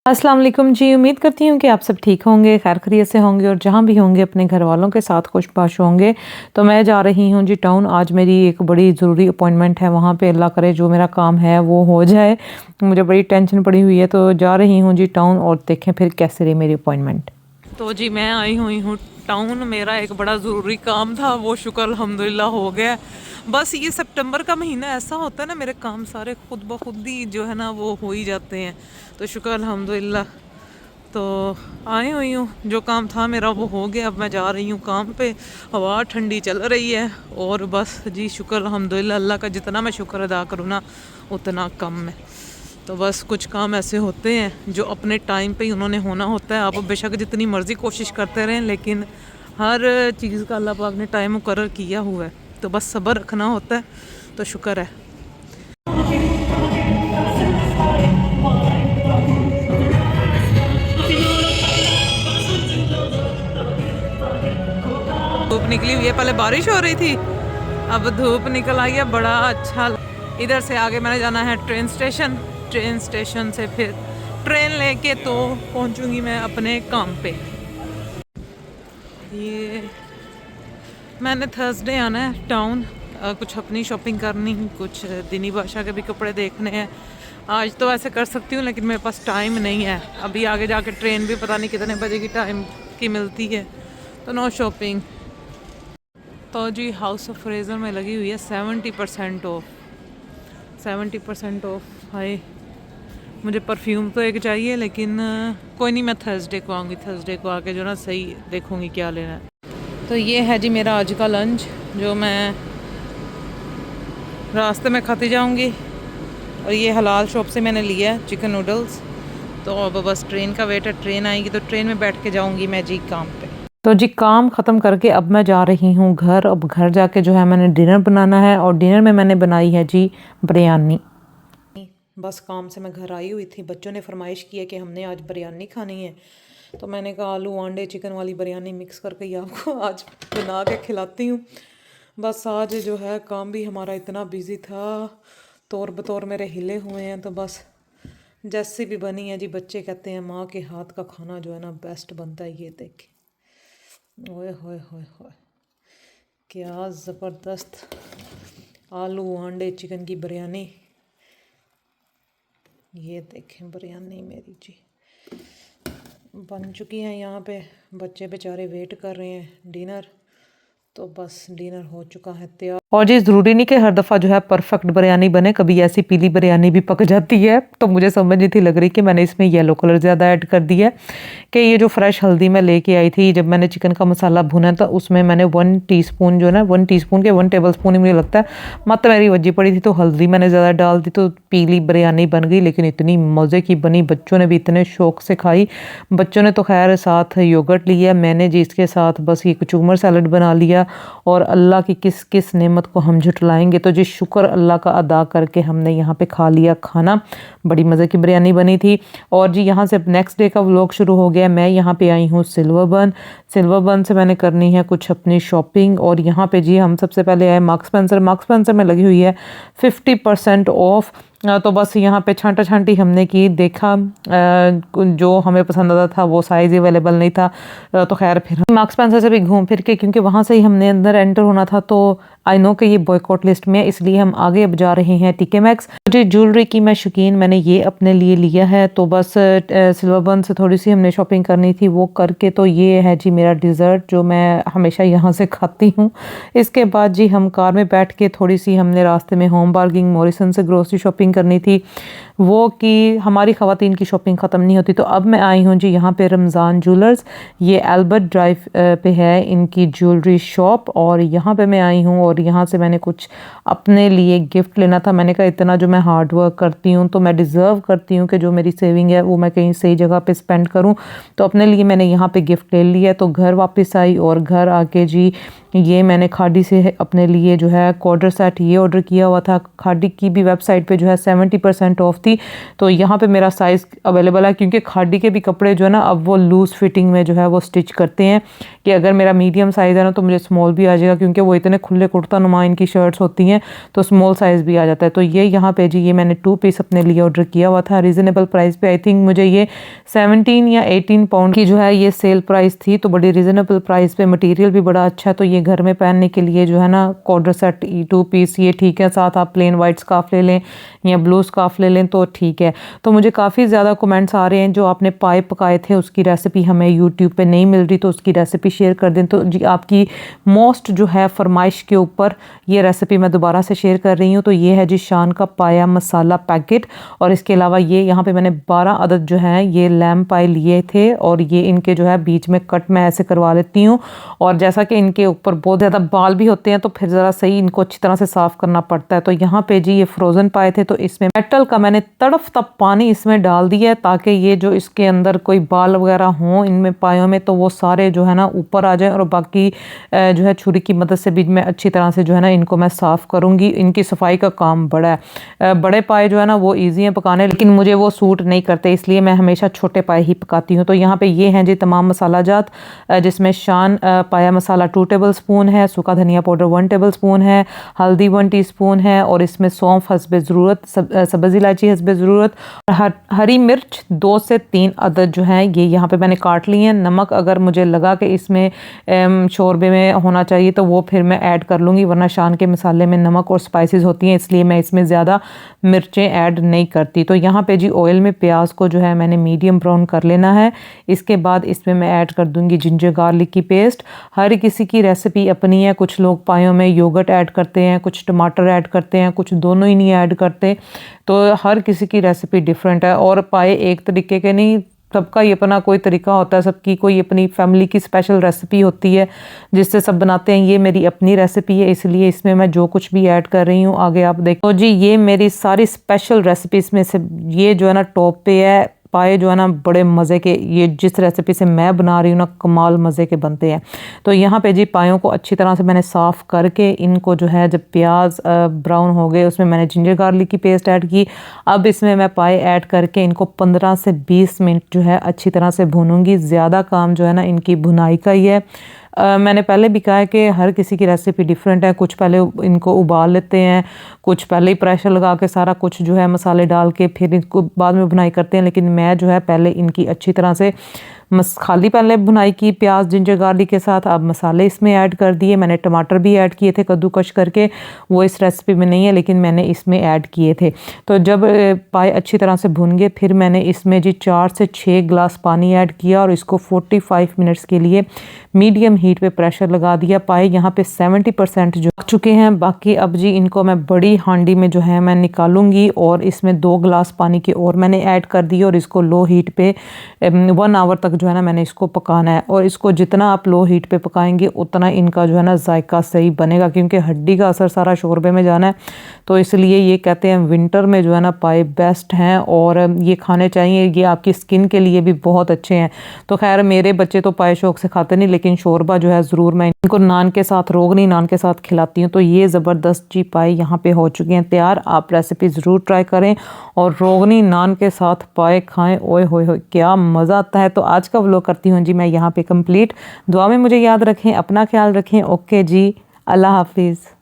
अस्सलाम वालेकुम जी। उम्मीद करती हूँ कि आप सब ठीक होंगे, खैर खैरियत से होंगे और जहाँ भी होंगे अपने घर वालों के साथ खुशबाश होंगे। तो मैं जा रही हूँ जी टाउन। आज मेरी एक बड़ी ज़रूरी अपॉइंटमेंट है, वहाँ पे अल्लाह करे जो मेरा काम है वो हो जाए। मुझे बड़ी टेंशन पड़ी हुई है, तो जा रही हूँ जी टाउन और देखें फिर कैसे रही मेरी अपॉइंटमेंट। तो जी मैं आई हुई हूँ टाउन। मेरा एक बड़ा ज़रूरी काम था, वो शुक्र अल्हम्दुलिल्लाह हो गया। बस ये सितंबर का महीना ऐसा होता है ना, मेरे काम सारे खुद ब खुद ही जो है ना वो हो ही जाते हैं, तो शुक्र अल्हम्दुलिल्लाह। तो आई हुई हूँ, जो काम था मेरा वो हो गया। अब मैं जा रही हूँ काम पे। हवा ठंडी चल रही है और बस जी शुक्र अल्हम्दुलिल्लाह। अल्लाह का जितना मैं शुक्र अदा करूँ ना उतना कम है। तो बस कुछ काम ऐसे होते हैं जो अपने टाइम पे ही उन्होंने होना होता है। आप बेशक जितनी मर्ज़ी कोशिश करते रहें, लेकिन हर चीज़ का अल्लाह पाक ने टाइम मुकर्रर किया हुआ है, तो बस सब्र रखना होता है। तो शुक्र है। धूप निकली हुई है, पहले बारिश हो रही थी, अब धूप निकल आई है, बड़ा अच्छा। इधर से आगे मैंने जाना है ट्रेन स्टेशन। ट्रेन स्टेशन से फिर ट्रेन लेके तो पहुंचूंगी मैं अपने काम पे। ये मैंने थर्सडे आना है टाउन, कुछ अपनी शॉपिंग करनी, कुछ दीनी भाषा के भी कपड़े देखने हैं। आज तो ऐसे कर सकती हूँ लेकिन मेरे पास टाइम नहीं है। अभी आगे जाके ट्रेन भी पता नहीं कितने बजे की टाइम की मिलती है, तो नो शॉपिंग। तो जी हाउस ऑफ फ्रेजर में लगी हुई है 70% ऑफ। 70% ऑफ। हाय, मुझे परफ्यूम तो एक चाहिए, लेकिन कोई नहीं, मैं थर्सडे को आऊँगी। थर्सडे को आके जो ना सही देखूँगी क्या लेना है। तो ये है जी मेरा आज का लंच, जो मैं रास्ते में खाती जाऊँगी। और ये हलाल शॉप से मैंने लिया है चिकन नूडल्स। तो अब बस ट्रेन का वेट है, ट्रेन आएगी तो ट्रेन में बैठ के जाऊँगी मैं जी काम पे। तो जी काम ख़त्म करके अब मैं जा रही हूँ घर। अब घर जाके जो है मैंने डिनर बनाना है, और डिनर में मैंने बनाई है जी बिरयानी। बस काम से मैं घर आई हुई थी, बच्चों ने फरमाइश की है कि हमने आज बिरयानी खानी है, तो मैंने कहा आलू अंडे चिकन वाली बिरयानी मिक्स करके ही आपको आज बना के खिलाती हूँ। बस आज जो है काम भी हमारा इतना बिजी था, तौर बतौर मेरे हिले हुए हैं। तो बस जैसी भी बनी है जी, बच्चे कहते हैं माँ के हाथ का खाना जो है ना बेस्ट बनता है। ये देखें, ओए होए होए होए, क्या ज़बरदस्त आलू अंडे चिकन की बिरयानी। ये देखें बिरयानी मेरी जी बन चुकी है। यहाँ पे बच्चे बेचारे वेट कर रहे हैं डिनर, तो बस डिनर हो चुका है तैयार। और जी ज़रूरी नहीं कि हर दफ़ा जो है परफेक्ट बिरयानी बने, कभी ऐसी पीली बिरयानी भी पक जाती है। तो मुझे समझ नहीं थी लग रही कि मैंने इसमें येलो कलर ज़्यादा ऐड कर दिया है। कि ये जो फ्रेश हल्दी मैं लेके आई थी, जब मैंने चिकन का मसाला भुना था उसमें मैंने 1 टीस्पून जो है ना, 1 टीस्पून के 1 टेबलस्पून ही मुझे लगता है मत मेरी वजी पड़ी थी, तो हल्दी मैंने ज़्यादा डाल दी, तो पीली बिरयानी बन गई। लेकिन इतनी मज़े की बनी, बच्चों ने भी इतने शौक से खाई। बच्चों ने तो खैर साथ योगर्ट लिया, मैंने जी इसके साथ बस ये कचूमर सैलड बना लिया। और अल्लाह की किस किस नेमत को हम झुटलाएंगे। तो जी शुक्र अल्लाह का अदा करके हमने यहाँ पे खा लिया खाना। बड़ी मज़े की बिरयानी बनी थी। और जी यहाँ से नेक्स्ट डे का व्लॉग शुरू हो गया। मैं यहाँ पे आई हूँ सिल्वर बर्न। सिल्वर बर्न से मैंने करनी है कुछ अपनी शॉपिंग। और यहाँ पे जी हम सबसे पहले आए मार्क्स स्पेंसर। मार्क्स स्पेंसर में लगी हुई है 50% ऑफ। तो बस यहाँ पे छांटा छांटी हमने की, देखा जो हमें पसंद आता था वो साइज़ अवेलेबल नहीं था। तो खैर फिर मार्क्स स्पेंसर से भी घूम फिर के, क्योंकि वहाँ से ही हमने अंदर एंटर होना था, तो आई नो कि ये बॉयकॉट लिस्ट में है, इसलिए हम आगे अब जा रहे हैं टीके मैक्स। मुझे ज्वेलरी की मैं शौकीन, मैंने ये अपने लिए लिया है। तो बस सिल्वर बर्न से थोड़ी सी हमने शॉपिंग करनी थी, वो करके तो ये है जी मेरा डिज़र्ट जो मैं हमेशा यहाँ से खाती हूँ। इसके बाद जी हम कार में बैठ के थोड़ी सी हमने रास्ते में होम बार्गिंग मॉरिसन से ग्रोसरी शॉपिंग करनी थी, वो कि हमारी ख़वातीन की शॉपिंग ख़त्म नहीं होती। तो अब मैं आई हूँ जी यहाँ पे रमज़ान ज्वेलर्स, ये एल्बर्ट ड्राइव पे है इनकी ज्वेलरी शॉप। और यहाँ पे मैं आई हूँ और यहाँ से मैंने कुछ अपने लिए गिफ्ट लेना था। मैंने कहा इतना जो मैं हार्ड वर्क करती हूँ तो मैं डिज़र्व करती हूँ कि जो मेरी सेविंग है वो मैं कहीं सही जगह पे स्पेंड करूँ। तो अपने लिए मैंने यहाँ पे गिफ्ट ले लिया। तो घर वापस आई और घर आके जी ये मैंने खाड़ी से अपने लिए जो है क्वार्टर सेट ये ऑर्डर किया हुआ था। खाड़ी की भी वेबसाइट पे जो है 70% ऑफ थी। थी। तो यहाँ पे मेरा साइज़ अवेलेबल है, क्योंकि खाड़ी के भी कपड़े जो है ना अब वो लूज़ फिटिंग में जो है वो स्टिच करते हैं कि अगर मेरा मीडियम साइज़ है ना तो मुझे स्मॉल भी आ जाएगा, क्योंकि वो इतने खुले कुर्ता नुमा इनकी शर्ट्स होती हैं तो स्मॉल साइज़ भी आ जाता है। तो ये यहाँ पे जी ये मैंने 2 पीस अपने लिए ऑर्डर किया हुआ था रीज़नेबल प्राइस पे। आई थिंक मुझे ये 17 या 18 पाउंड की जो है ये सेल प्राइस थी, तो बड़ी रीज़नेबल प्राइस पे, मटेरियल भी बड़ा अच्छा है। तो ये घर में पहनने के लिए जो है ना कॉर्डर सेट 2 पीस ये ठीक है। साथ आप प्लेन वाइट स्कार्फ ले लें या ब्लू स्कार्फ ले लें तो ठीक है। तो मुझे काफ़ी ज़्यादा कमेंट्स आ रहे हैं जो आपने पाए पकाए थे उसकी रेसिपी हमें यूट्यूब पे नहीं मिल रही, तो उसकी रेसिपी शेयर कर दें। तो जी आपकी मोस्ट जो है फरमाइश के ऊपर ये रेसिपी मैं दोबारा से शेयर कर रही हूँ। तो ये है जी शान का पाया मसाला पैकेट, और इसके अलावा ये यहाँ पे मैंने 12 अदद जो है ये लैम्ब पाए लिए थे, और ये इनके जो है बीच में कट मैं ऐसे करवा लेती हूँ। और जैसा कि इनके ऊपर बहुत ज़्यादा बाल भी होते हैं तो फिर ज़रा सही इनको अच्छी तरह से साफ़ करना पड़ता है। तो यहाँ पे जी ये फ्रोज़न पाए थे, तो इसमें मेटल का मैंने तड़फ तब पानी इसमें डाल दिया है ताकि ये जो इसके अंदर कोई बाल वगैरह हों इनमें पायों में तो वो सारे जो है ना ऊपर आ जाएं, और बाकी जो है छुरी की मदद से भी मैं अच्छी तरह से जो है ना इनको मैं साफ़ करूँगी। इनकी सफाई का काम बड़ा है। बड़े पाए जो है ना वो ईजी हैं पकाने, लेकिन मुझे वो सूट नहीं करते, इसलिए मैं हमेशा छोटे पाए ही पकाती हूँ। तो यहाँ पे ये हैं जी तमाम मसाला जात, जिसमें शान पाया मसाला 2 टेबल स्पून है, सूखा धनिया पाउडर 1 टेबल स्पून है, हल्दी 1 टीस्पून है, और इसमें सौंफ हस्बे ज़रूरत, सब्ज़ इलायची हस्बे ज़रूरत, हरी मिर्च 2 से 3 अदद जो है ये यहाँ पे मैंने काट ली हैं। नमक अगर मुझे लगा कि इसमें शोरबे में होना चाहिए तो वो फिर मैं ऐड कर लूँगी, वरना शान के मसाले में नमक और स्पाइसेस होती हैं, इसलिए मैं इसमें ज़्यादा मिर्चें ऐड नहीं करती। तो यहाँ पे जी ऑयल में प्याज को जो है मैंने मीडियम ब्राउन कर लेना है। इसके बाद इसमें मैं ऐड कर दूँगी जिंजर गार्लिक की पेस्ट। हर किसी की रेसिपी अपनी है, कुछ लोग पायों में योगर्ट ऐड करते हैं, कुछ टमाटर ऐड करते हैं, कुछ दोनों ही नहीं ऐड करते। तो हर किसी की रेसिपी डिफरेंट है, और पाए एक तरीके के नहीं, सबका ही अपना कोई तरीका होता है, सबकी कोई अपनी फैमिली की स्पेशल रेसिपी होती है जिससे सब बनाते हैं। ये मेरी अपनी रेसिपी है, इसलिए इसमें मैं जो कुछ भी ऐड कर रही हूँ आगे आप देखो। तो जी ये मेरी सारी स्पेशल रेसिपीज़ में से ये जो है ना टॉप पे है। पाए जो है ना बड़े मज़े के, ये जिस रेसिपी से मैं बना रही हूँ ना कमाल मज़े के बनते हैं। तो यहाँ पे जी पायों को अच्छी तरह से मैंने साफ़ करके इनको जो है जब प्याज ब्राउन हो गए उसमें मैंने जिंजर गार्लिक की पेस्ट ऐड की। अब इसमें मैं पाए ऐड करके इनको 15 से 20 मिनट जो है अच्छी तरह से भूनूंगी। ज़्यादा काम जो है ना इनकी भुनाई का ही है। मैंने पहले भी कहा है कि हर किसी की रेसिपी डिफरेंट है, कुछ पहले इनको उबाल लेते हैं, कुछ पहले ही प्रेशर लगा के सारा कुछ जो है मसाले डाल के फिर इनको बाद में भुनाई करते हैं, लेकिन मैं जो है पहले इनकी अच्छी तरह से खाली पहले भुनाई की प्याज जिंजर गार्लिक के साथ। अब मसाले इसमें ऐड कर दिए, मैंने टमाटर भी ऐड किए थे कद्दूकश करके, वो इस रेसिपी में नहीं है लेकिन मैंने इसमें ऐड किए थे। तो जब पाए अच्छी तरह से भुन गए फिर मैंने इसमें जी 4 से 6 गिलास पानी ऐड किया और इसको 45 मिनट्स के लिए मीडियम हीट पे प्रेशर लगा दिया। पाए यहाँ पे 70% जो पक चुके हैं, बाकी अब जी इनको मैं बड़ी हांडी में जो है मैं निकालूंगी और इसमें 2 गिलास पानी के और मैंने ऐड कर दिए और इसको लो हीट पे 1 आवर तक जो है ना मैंने इसको पकाना है। और इसको जितना आप लो हीट पे पकाएंगे उतना इनका जो है ना जायका सही बनेगा, क्योंकि हड्डी का असर सारा शोरबे में जाना है। तो इसलिए ये कहते हैं विंटर में जो है ना पाए बेस्ट हैं और ये खाने चाहिए, ये आपकी स्किन के लिए भी बहुत अच्छे हैं। तो खैर मेरे बच्चे तो पाए शौक से खाते नहीं, लेकिन शोरबा जो है ज़रूर मैं इनको नान के साथ, रोगनी नान के साथ खिलाती हूँ। तो ये ज़बरदस्त जी पाए यहाँ पे हो चुके हैं तैयार। आप रेसिपी ज़रूर ट्राई करें और रोगनी नान के साथ पाए खाएं। ओए होए क्या मज़ा आता है। तो आज का व्लॉग करती हूँ जी मैं यहाँ पे कंप्लीट। दुआ में मुझे याद रखें, अपना ख्याल रखें। ओके जी, अल्लाह हाफिज़।